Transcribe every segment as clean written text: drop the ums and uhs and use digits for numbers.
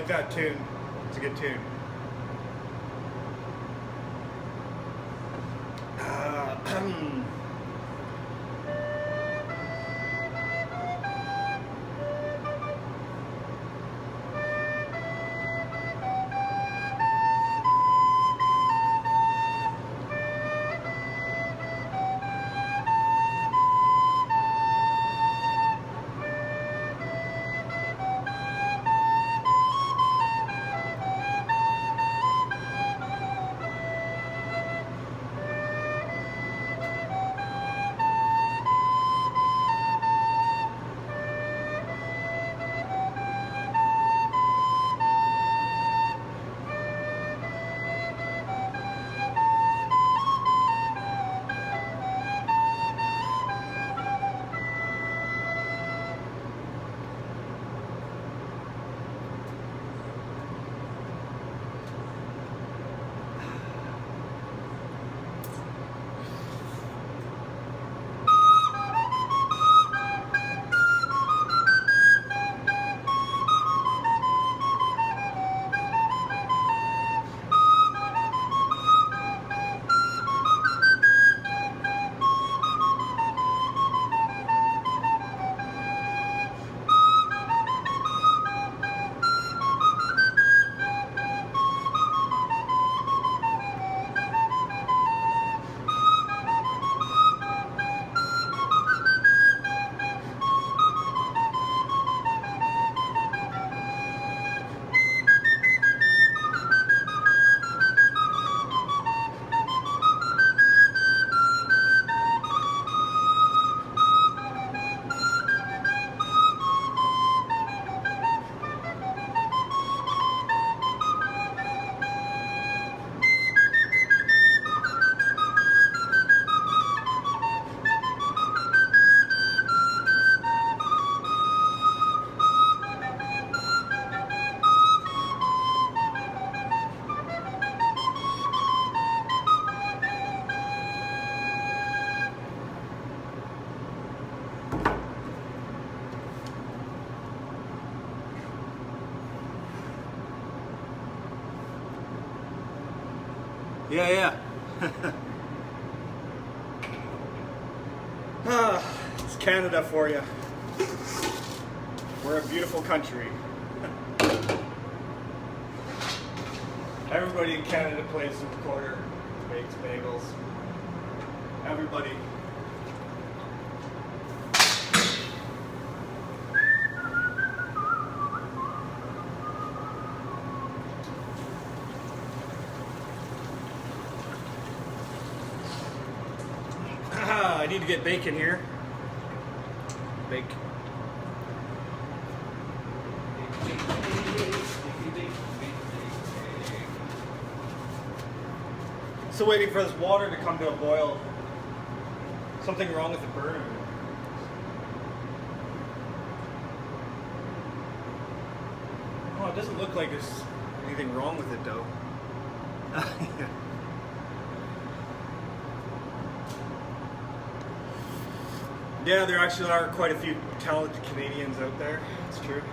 like that tune. It's a good tune. Yeah. It's Canada for you. We're a beautiful country. Everybody in Canada plays the recorder, makes bagels. Everybody. I need to get bacon here. Bake. Still waiting for this water to come to a boil. Something wrong with the burner. Oh, it doesn't look like there's anything wrong with it though. Yeah, there actually are quite a few talented Canadians out there. It's true.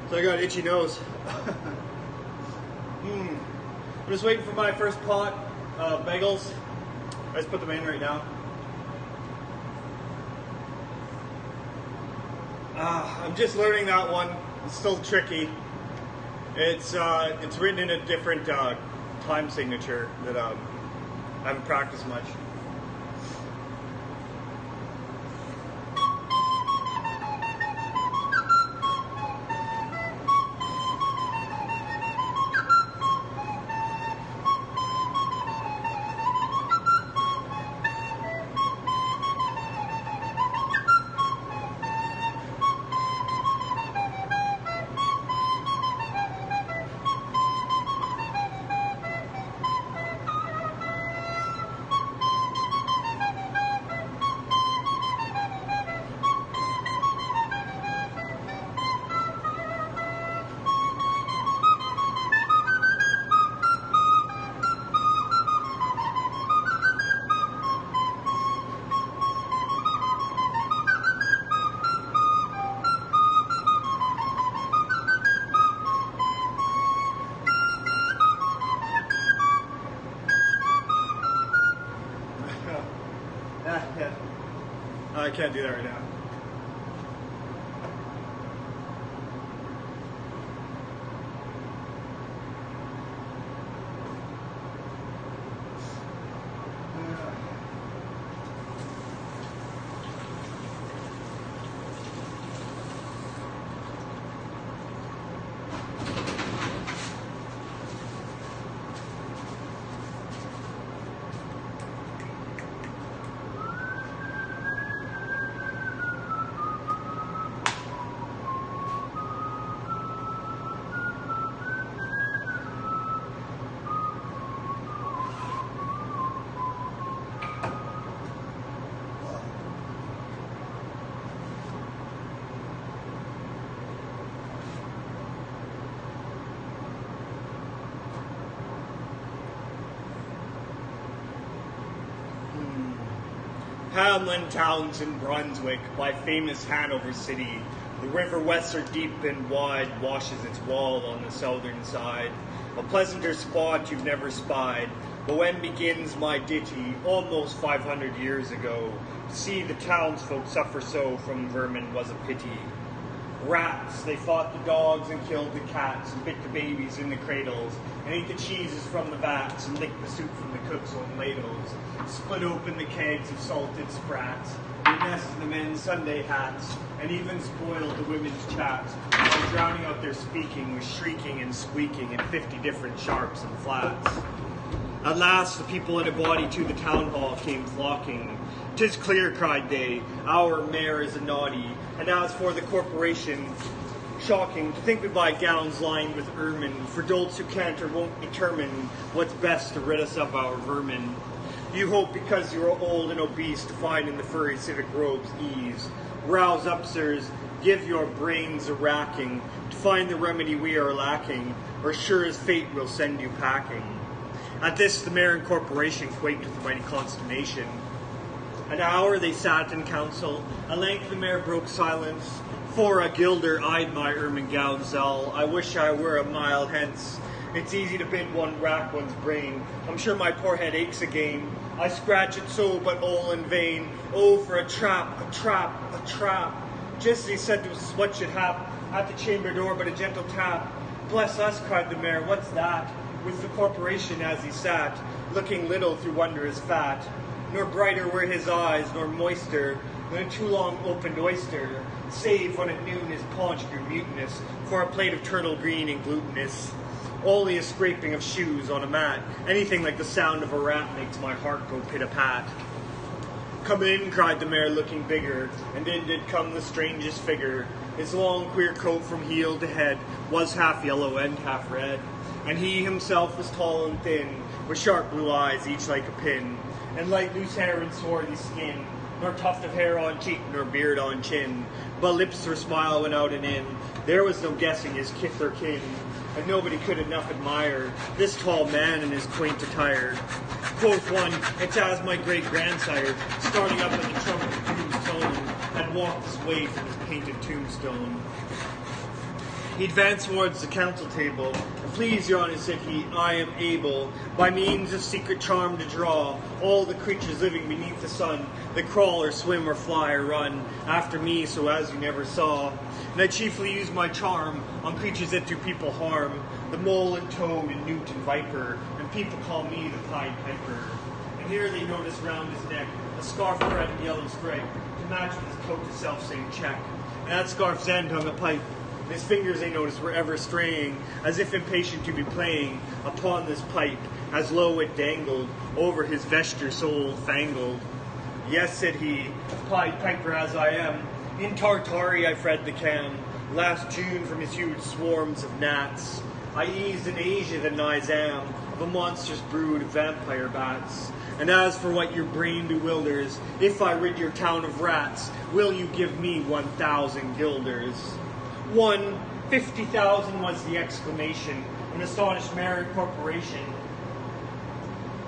So I got an itchy nose. I'm just waiting for my first pot of bagels. I just put them in right now. I'm just learning that one. It's still tricky. It's written in a different time signature that I haven't practiced much. Yeah. I can't do that right now. Hamlin towns in Brunswick, by famous Hanover city. The river Weser deep and wide washes its wall on the southern side. A pleasanter spot you've never spied. But when begins my ditty, almost 500 years ago, to see the townsfolk suffer so from vermin was a pity. Rats, they fought the dogs and killed the cats and bit the babies in the cradles and ate the cheeses from the vats and licked the soup from the cook's own ladles, split open the kegs of salted sprats, renest the men's Sunday hats, and even spoiled the women's chats while drowning out their speaking with shrieking and squeaking in 50 different sharps and flats. At last the people in a body to the town hall came flocking. "'Tis clear," cried they, "our mayor is a naughty, and as for the corporation, shocking to think we buy gowns lined with ermine for dolts who can't or won't determine what's best to rid us of our vermin. You hope because you're old and obese to find in the furry civic robes ease. Rouse up, sirs, give your brains a racking to find the remedy we are lacking, or sure as fate will send you packing." At this the mayor and corporation quaked with mighty consternation. An hour they sat in council. At length the mayor broke silence. "For a gilder eyed my ermine gownsel. I wish I were a mile hence. It's easy to bid one rack one's brain. I'm sure my poor head aches again. I scratch it so, but all in vain. Oh, for a trap, a trap, a trap." Just as he said to us what should hap, at the chamber door but a gentle tap. "Bless us," cried the mayor, "what's that?" With the corporation as he sat, looking little through wondrous fat. Nor brighter were his eyes, nor moister than a too long opened oyster, save when at noon his paunch grew mutinous for a plate of turtle green and glutinous. Only a scraping of shoes on a mat, anything like the sound of a rat makes my heart go pit-a-pat. "Come in," cried the mayor, looking bigger, and in did come the strangest figure. His long queer coat from heel to head was half yellow and half red, and he himself was tall and thin, with sharp blue eyes each like a pin, and light loose hair and swarthy skin, nor tuft of hair on cheek, nor beard on chin, but lips or smile went out and in. There was no guessing his kith or kin, and nobody could enough admire this tall man in his quaint attire. Quoth one, "It's as my great-grandsire, starting up at the trumpet of doom's tone, had walked this way from his painted tombstone." He advanced towards the council table. "Please, your honor," said he, "I am able, by means of secret charm, to draw all the creatures living beneath the sun, that crawl or swim or fly or run after me, so as you never saw. And I chiefly use my charm on creatures that do people harm, the mole and toad and newt and viper, and people call me the Pied Piper." And here they noticed round his neck a scarf of red and yellow stripe, to match with his coat the self-same check. And at scarf's end hung a pipe. His fingers, they noticed, were ever straying, as if impatient to be playing upon this pipe, as low it dangled over his vesture soul fangled. "Yes," said he, "Pied Piper as I am, in Tartary I fed the cam, last June from his huge swarms of gnats. I eased in Asia the nizam of a monstrous brood of vampire bats. And as for what your brain bewilders, if I rid your town of rats, will you give me 1,000 guilders? 50,000 was the exclamation. An astonished mayor corporation.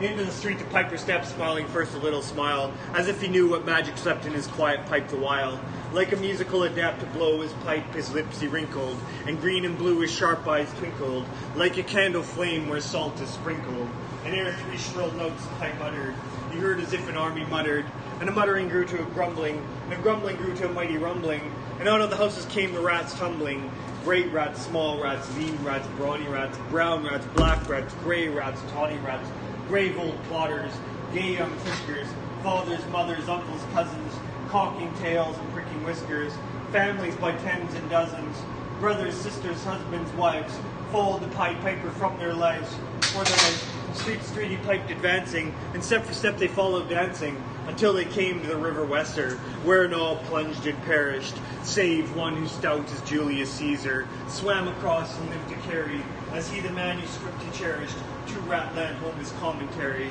Into the street the piper stepped, smiling first a little smile, as if he knew what magic slept in his quiet pipe the while. Like a musical adept to blow his pipe, his lips he wrinkled, and green and blue his sharp eyes twinkled, like a candle flame where salt is sprinkled. And ere 3 shrill notes the pipe uttered, he heard as if an army muttered, and a muttering grew to a grumbling, and a grumbling grew to a mighty rumbling, and out of the houses came the rats tumbling, great rats, small rats, lean rats, brawny rats, brown rats, black rats, grey rats, tawny rats, grave old plotters, gay young fiskers, fathers, mothers, uncles, cousins, cocking tails and pricking whiskers, families by tens and dozens, brothers, sisters, husbands, wives, followed the Pied Piper from their lives, for their lives. Street he piped advancing, and step for step they followed dancing, until they came to the river Weser, wherein all plunged and perished, save one who stout as Julius Caesar, swam across and lived to carry, as he the manuscript he cherished, to Ratland home his commentary.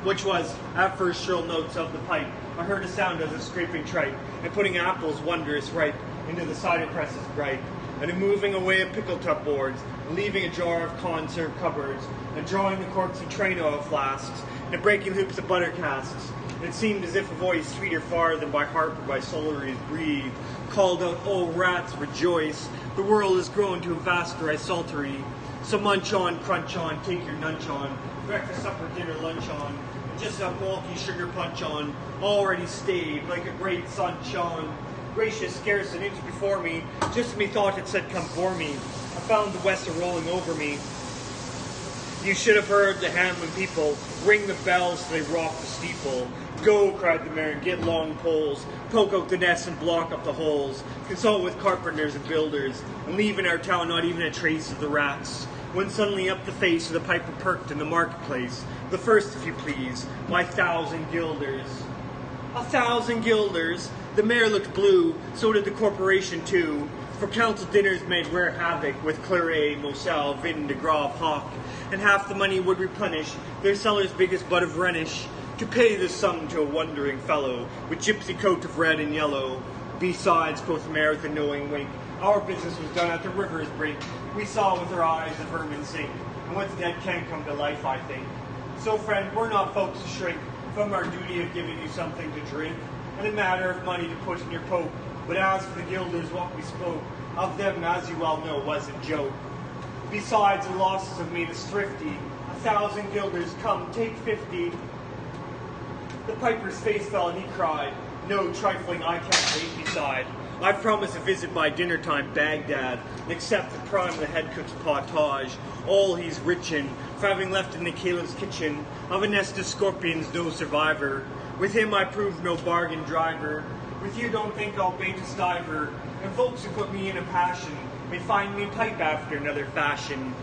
Which was, at first shrill notes of the pipe, I heard a sound as of scraping tripe, and putting apples wondrous ripe into the cider presses bright, and a moving away of pickle tub boards, and leaving a jar of conserve cupboards, and drawing the corks of train oil flasks, and breaking hoops of butter casks. And it seemed as if a voice, sweeter far than by harp or by psalteries breathed, called out, "O rats, rejoice! The world has grown to a vaster isolatory. So munch on, crunch on, take your nunch on, breakfast, supper, dinner, lunch on, and just a bulky sugar punch on, already stayed, like a great sun shone. Gracious, scarce an inch before me, just as me thought it said come for me. I found the West rolling over me. You should have heard the Hanlon people ring the bells till they rock the steeple. Go, cried the mayor, get long poles, poke out the nests and block up the holes, consult with carpenters and builders, and leave in our town not even a trace of the rats. When suddenly up the face of the piper perked in the marketplace, the first, if you please, my 1,000 guilders. 1,000 guilders? The mayor looked blue, so did the corporation too, for council dinners made rare havoc with Claret, Moselle, Vin de Grave, Hawk, and half the money would replenish their cellar's biggest bud of Rhenish, to pay this sum to a wondering fellow, with gypsy coat of red and yellow. Besides, quoth the mayor with a knowing wink, our business was done at the river's brink. We saw with our eyes the vermin sink, and what's dead can't come to life, I think. So, friend, we're not folks to shrink from our duty of giving you something to drink, and a matter of money to put in your poke. But as for the guilders, what we spoke of them, as you well know, wasn't joke. Besides the losses of me that's thrifty, 1,000 guilders, come, take 50. The piper's face fell, and he cried, no trifling I can't wait beside. I promise a visit by dinner time, Baghdad, and accept the prime of the head cook's pottage, all he's rich in, for having left in the caliph's kitchen, of a nest of scorpions no survivor. With him I proved no bargain driver, with you don't think I'll bait a stiver, and folks who put me in a passion may find me pipe after another fashion.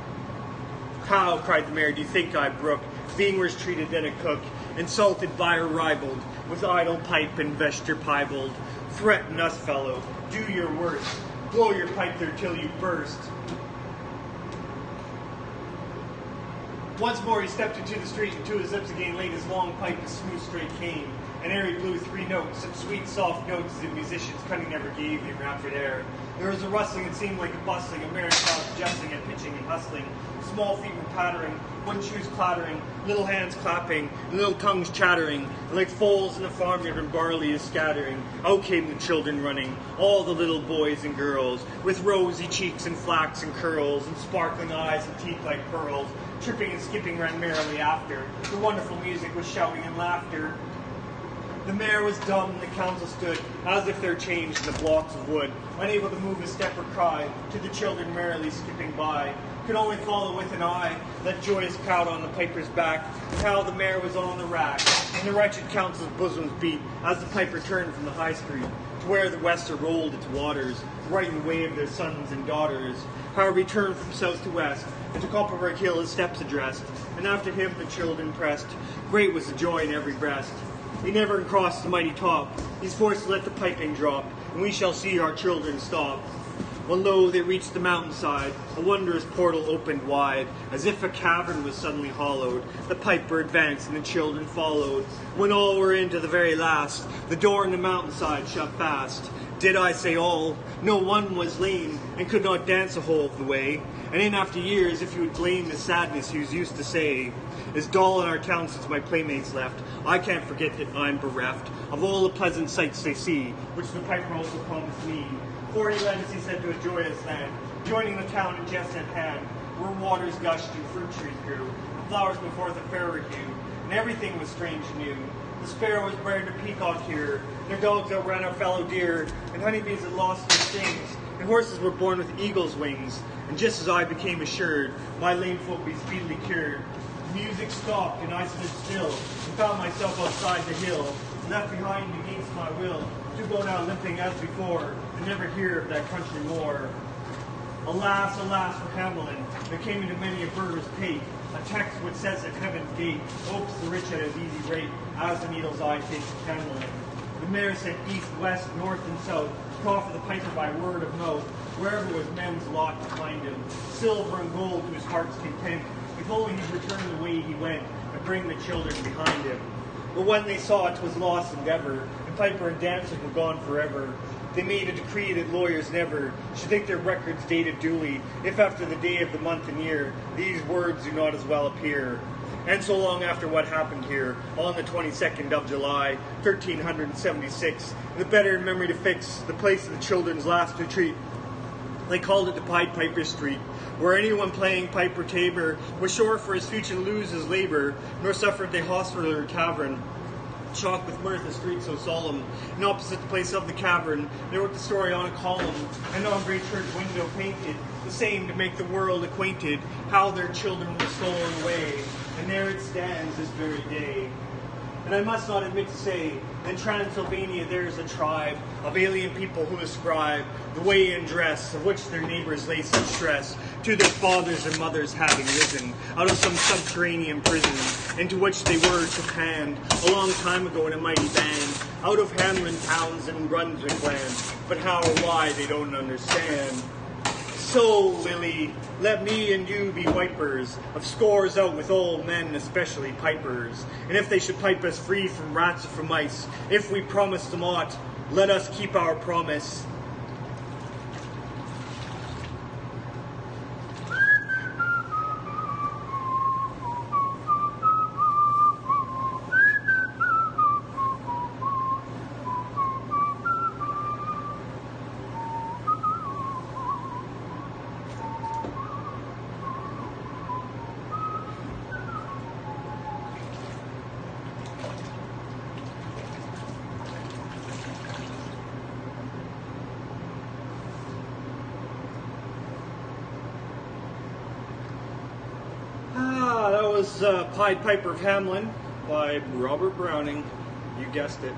How, cried the mayor, do you think I brook, being worse treated than a cook, insulted by a ribald, with idle pipe and vesture piebald? Threaten us, fellow, do your worst, blow your pipe there till you burst. Once more he stepped into the street, and to his lips again laid his long pipe, a smooth straight cane, and airy blew three notes, some sweet, soft notes the musician's cunning never gave the enraptured air. There was a rustling, it seemed like a bustling, a merry crowd jesting and pitching and hustling. Small feet were pattering, wooden shoes clattering, little hands clapping, and little tongues chattering, and like foals in a farmyard when barley is scattering. Out came the children running, all the little boys and girls, with rosy cheeks and flaxen curls, and sparkling eyes and teeth like pearls. Tripping and skipping ran merrily after. The wonderful music was shouting and laughter. The mayor was dumb, and the council stood, as if they're changed in the blocks of wood, unable to move a step or cry, to the children merrily skipping by. Could only follow with an eye that joyous crowd on the piper's back, and how the mayor was on the rack, and the wretched council's bosoms beat, as the piper turned from the high street, to where the Wester rolled its waters, right in the way of their sons and daughters. How he turned from south to west, and to Copperberg Hill his steps addressed, and after him the children pressed. Great was the joy in every breast. They never crossed the mighty top. He's forced to let the piping drop, and we shall see our children stop. When lo, they reached the mountainside, a wondrous portal opened wide, as if a cavern was suddenly hollowed. The piper advanced, and the children followed. When all were in to the very last, the door in the mountainside shut fast. Did I say all? No one was lame, and could not dance a whole of the way. And in after years, if you would blame the sadness he was used to say, is dull in our town since my playmates left, I can't forget that I'm bereft of all the pleasant sights they see, which the piper also promised me. For he led us, he said, to a joyous land, joining the town in jest at hand, where waters gushed and fruit trees grew, and flowers before the fairer hue, and everything was strange and new. The sparrow was bred a peacock here, and their dogs outran our fallow deer, and honeybees had lost their stings, and horses were born with eagle's wings. And just as I became assured, my lame foot be speedily cured. The music stopped, and I stood still, and found myself outside the hill, left behind against my will, to go now limping as before, and never hear of that country more. Alas, alas for Hamelin, there came into many a burgher's pate, a text which says at heaven's gate, opes the rich at his easy rate, as the needle's eye takes the candle in. The mayor sent east, west, north, and south, to call for the piper by word of mouth, wherever was men's lot to find him, silver and gold to his heart's content, if only he'd return the way he went, and bring the children behind him. But when they saw 'twas lost endeavor, and piper and dancer were gone forever, they made a decree that lawyers never should think their records dated duly, if after the day of the month and year, these words do not as well appear. And so long after what happened here, on the 22nd of July, 1376, the better in memory to fix the place of the children's last retreat, they called it the Pied Piper Street, where anyone playing pipe or tabor was sure for his future to lose his labor, nor suffered they hospital or tavern. Chalked with mirth a street so solemn, and opposite the place of the cavern, they wrote the story on a column, and on great church window painted, the same to make the world acquainted, how their children were stolen away, and there it stands this very day. And I must not admit to say, in Transylvania there is a tribe of alien people who ascribe the way and dress of which their neighbors lay such stress to their fathers and mothers having risen out of some subterranean prison into which they were Japan a long time ago in a mighty band out of Hamlin towns and Brunswick land, but how or why they don't understand. So, Lily, let me and you be wipers of scores out with old men, especially pipers. And if they should pipe us free from rats or from mice, if we promise them aught, let us keep our promise. That was Pied Piper of Hamelin by Robert Browning. You guessed it.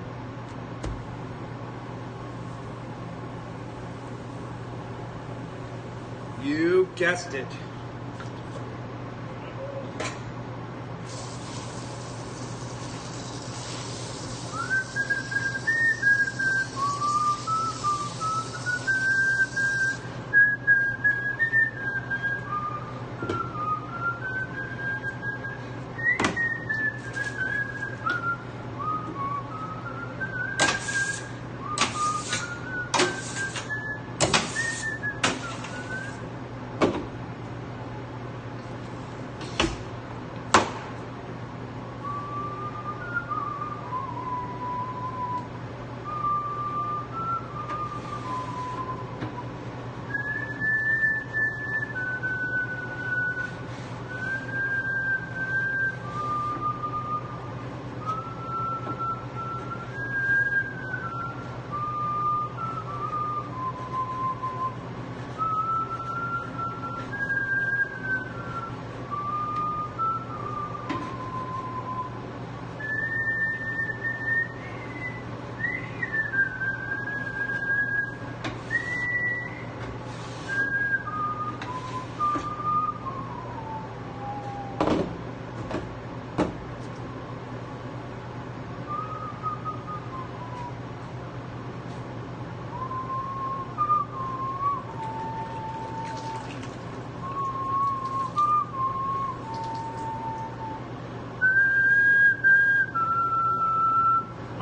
You guessed it.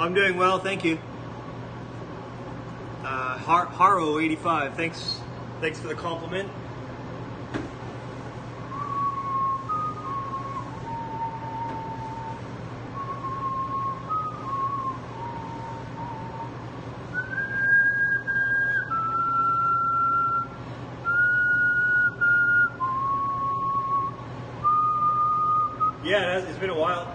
I'm doing well, thank you. Haro 85, thanks for the compliment. Yeah, it's been a while.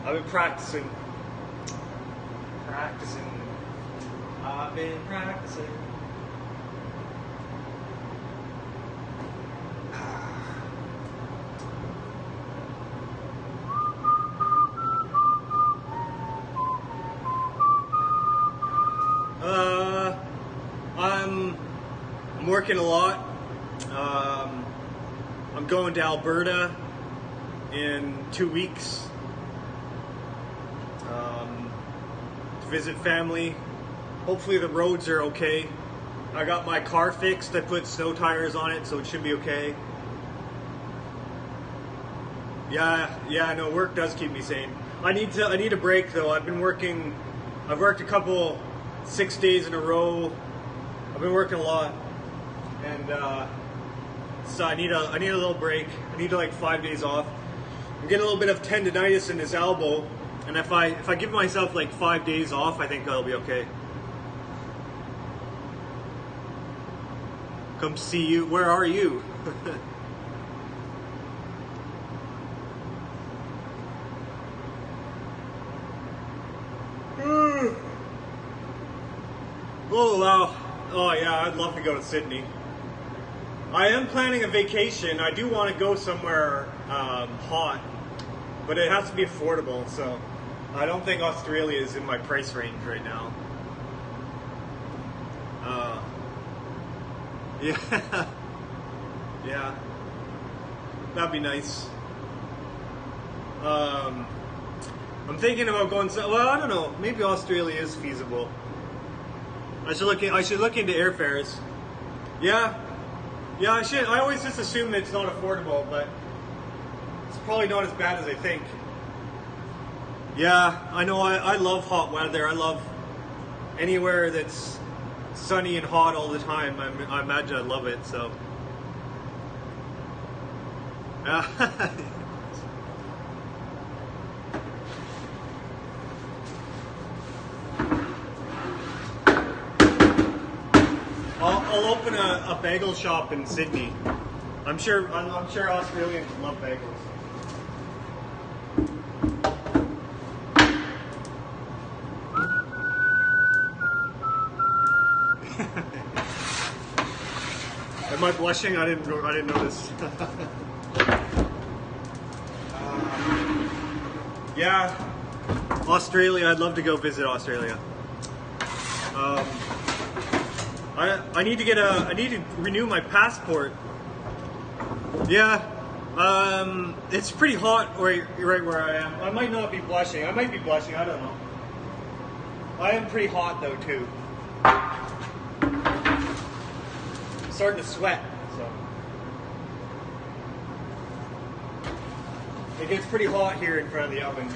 I've been practicing. I've been practicing. I'm working a lot. I'm going to Alberta in 2 weeks to visit family. Hopefully the roads are okay. I got my car fixed. I put snow tires on it, so it should be okay. Yeah, I know work does keep me sane. I need a break though. I've worked a couple 6 days in a row. I've been working a lot, and so I need a little break. I need like 5 days off. I'm getting a little bit of tendonitis in this elbow, and if I give myself like 5 days off, I think I'll be okay. Come see you. Where are you? Oh wow. Oh yeah, I'd love to go to Sydney. I am planning a vacation. I do want to go somewhere hot, but it has to be affordable, so I don't think Australia is in my price range right now. Yeah. Yeah. That'd be nice. I'm thinking about going, well, I don't know, maybe Australia is feasible. I should look into airfares. Yeah, I should. I always just assume it's not affordable, but it's probably not as bad as I think. Yeah, I know. I love hot weather. I love anywhere that's sunny and hot all the time. I imagine I'd love it. So. I'll open a bagel shop in Sydney. I'm sure Australians love bagels. Am I blushing? I didn't notice. Yeah, Australia. I'd love to go visit Australia. I need to renew my passport. Yeah, it's pretty hot right where I am. I might not be blushing. I might be blushing. I don't know. I am pretty hot though too. I'm starting to sweat. So it gets pretty hot here in front of the oven.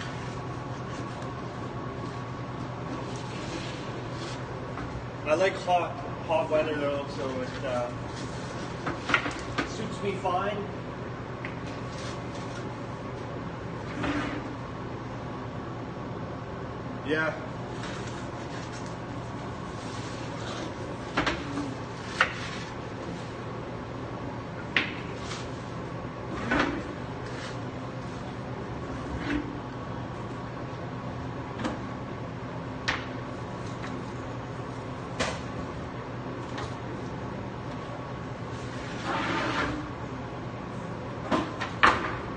I like hot weather though, so it suits me fine. Yeah.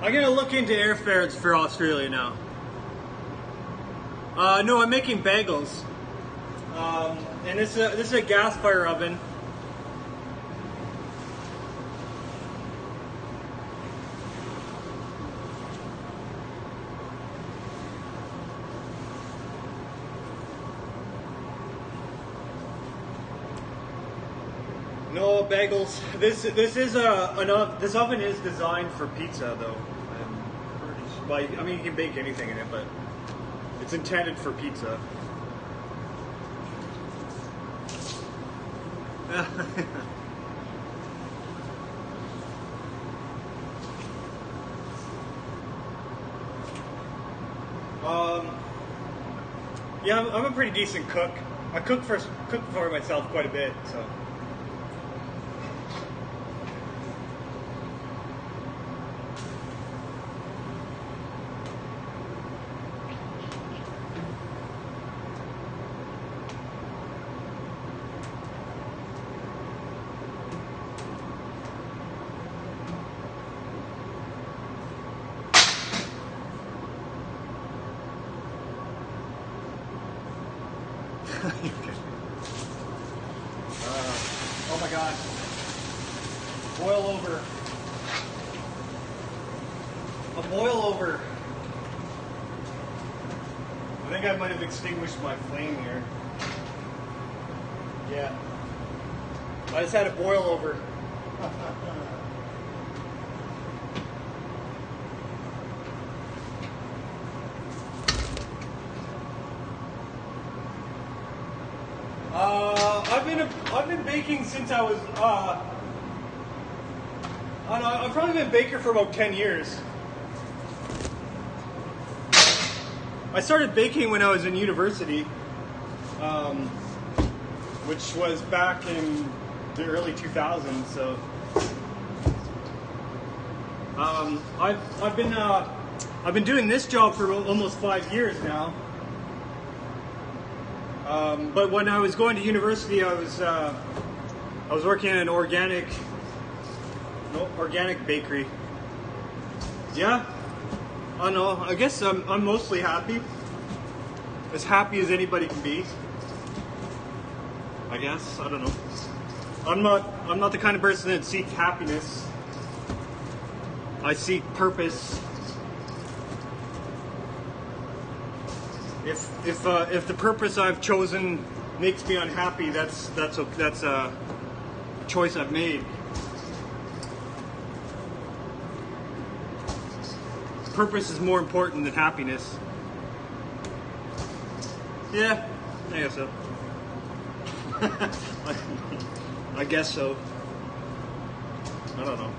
I'm gonna look into airfares for Australia now. No, I'm making bagels, and this is a gas fire oven. No bagels. This is this oven is designed for pizza though. Like, I mean, you can bake anything in it, but it's intended for pizza. Yeah, I'm a pretty decent cook. I cook for myself quite a bit, so. Oh my god. Boil over. A boil over. I think I might have extinguished my flame here. Yeah. I just had a boil over. I've been baking since I was I don't know, I've probably been a baker for about 10 years. I started baking when I was in university, which was back in the early 2000s. So I've been doing this job for almost 5 years now. But when I was going to university, I was working in an organic bakery. Yeah, I don't know. I guess I'm mostly happy, as happy as anybody can be. I guess, I don't know. I'm not the kind of person that seeks happiness. I seek purpose. If the purpose I've chosen makes me unhappy, that's a choice I've made. Purpose is more important than happiness. Yeah, I guess so. I guess so. I don't know.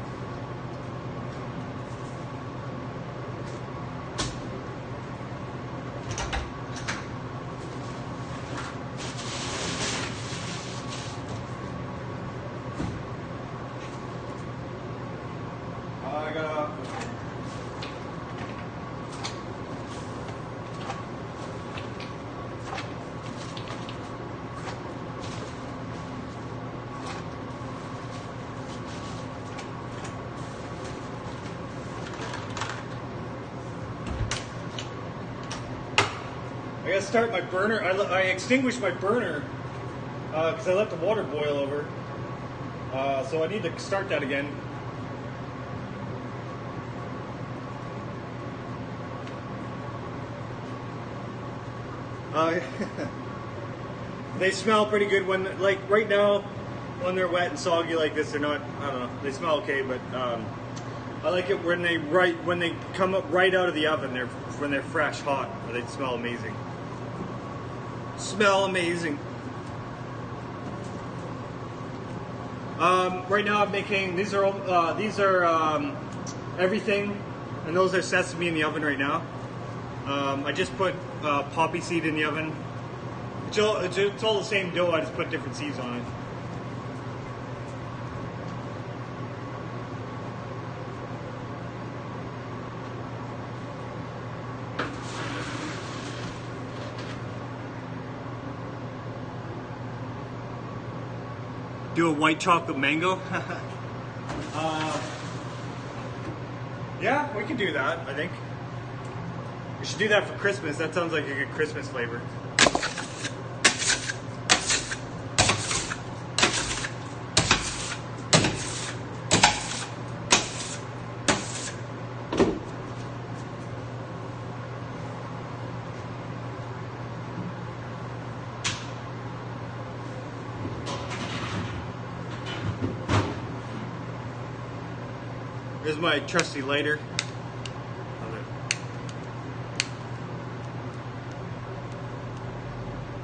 I gotta start my burner. I extinguished my burner because I let the water boil over. So I need to start that again. They smell pretty good when, like right now, when they're wet and soggy like this. They're not. I don't know. They smell okay, but I like it when they come up right out of the oven. When they're fresh, hot. They smell amazing. Smell amazing. Right now I'm making these are everything, and those are sesame in the oven right now. I just put poppy seed in the oven. It's all the same dough. I just put different seeds on it. Do a white chocolate mango. Yeah, we can do that, I think. We should do that for Christmas. That sounds like a good Christmas flavor. Here's my trusty lighter.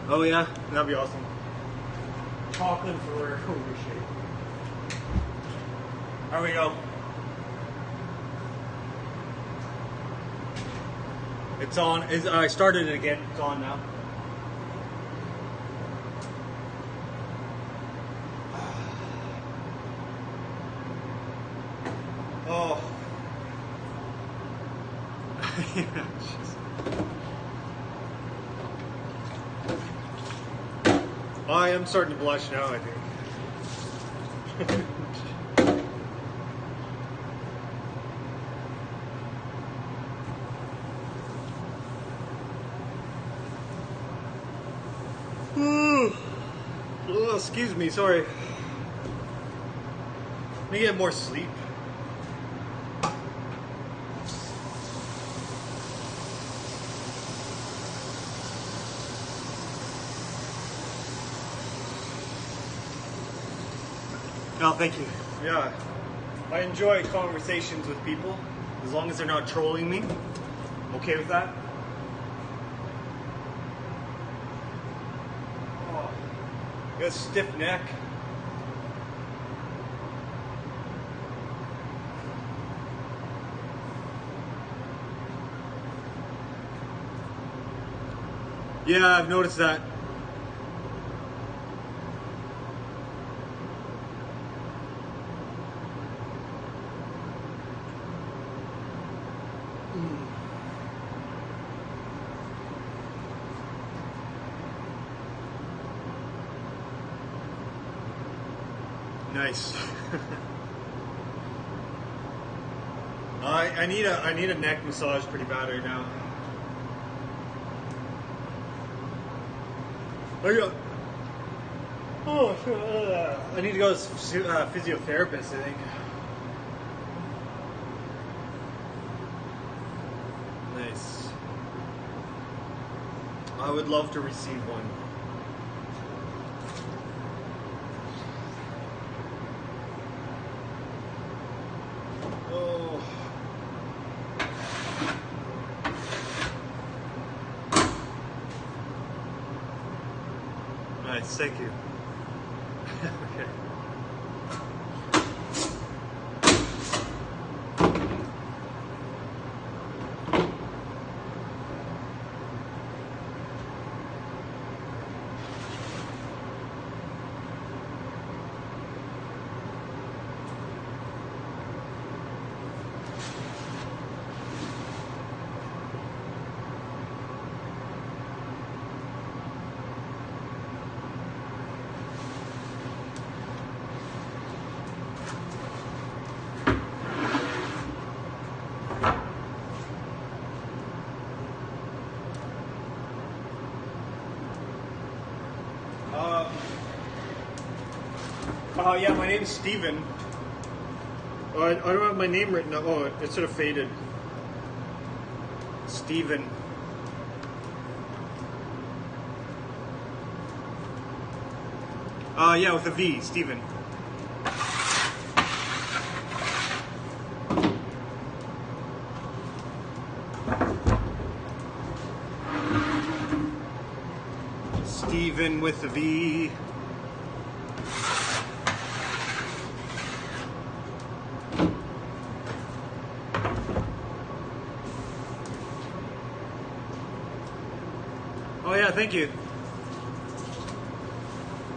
Oh yeah, that'd be awesome. Chocolate for holy shit. There we go. It's on. I started it again. It's on now. Oh. Yeah, I am starting to blush now, I think. Oh, excuse me, sorry. Let me get more sleep. Oh, thank you. Yeah, I enjoy conversations with people, as long as they're not trolling me. Okay with that? Oh, got a stiff neck. Yeah, I've noticed that. Nice. I need a neck massage pretty bad right now. I need to go to a physiotherapist, I think. Nice. I would love to receive one. Oh. Nice, thank you. Okay. Yeah, my name's Steven. I don't have my name written up. Oh, it sort of faded. Steven. Yeah, with a V, Steven. Steven with a V. Oh yeah, thank you.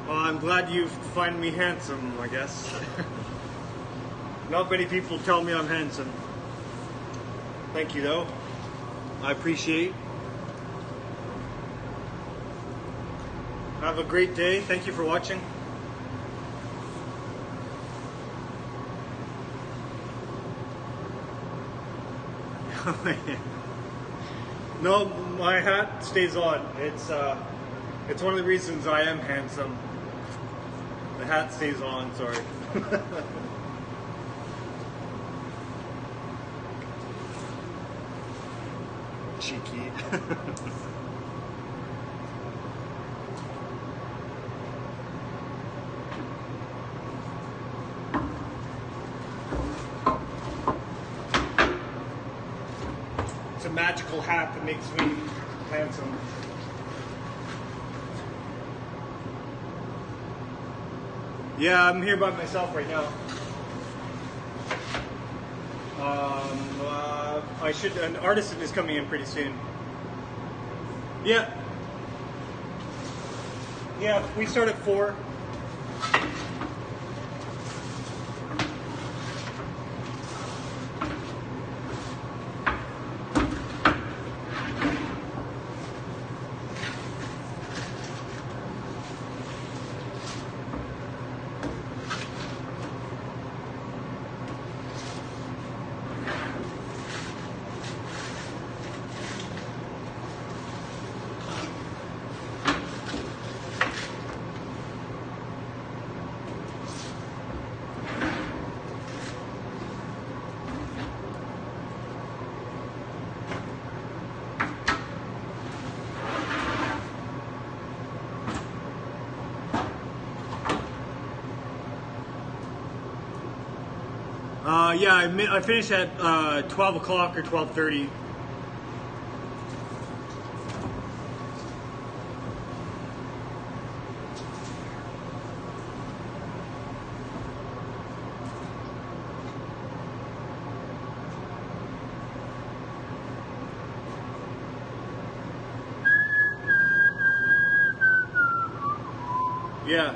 Well, I'm glad you find me handsome, I guess. Not many people tell me I'm handsome. Thank you though. I appreciate. Have a great day. Thank you for watching. No, my hat stays on. It's one of the reasons I am handsome. The hat stays on, sorry. Cheeky. magical hat that makes me handsome. Yeah, I'm here by myself right now. An artisan is coming in pretty soon. Yeah. Yeah, we start at 4. Yeah, I finished at 12 o'clock or 12:30. Yeah.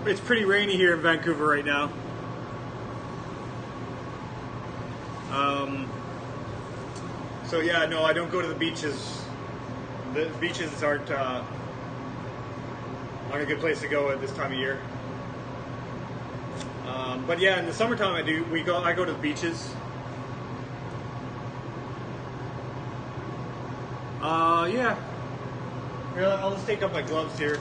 It's pretty rainy here in Vancouver right now. So yeah, no, I don't go to the beaches. The beaches aren't a good place to go at this time of year. But yeah, in the summertime I go to the beaches. Yeah. Here, I'll just take off my gloves here.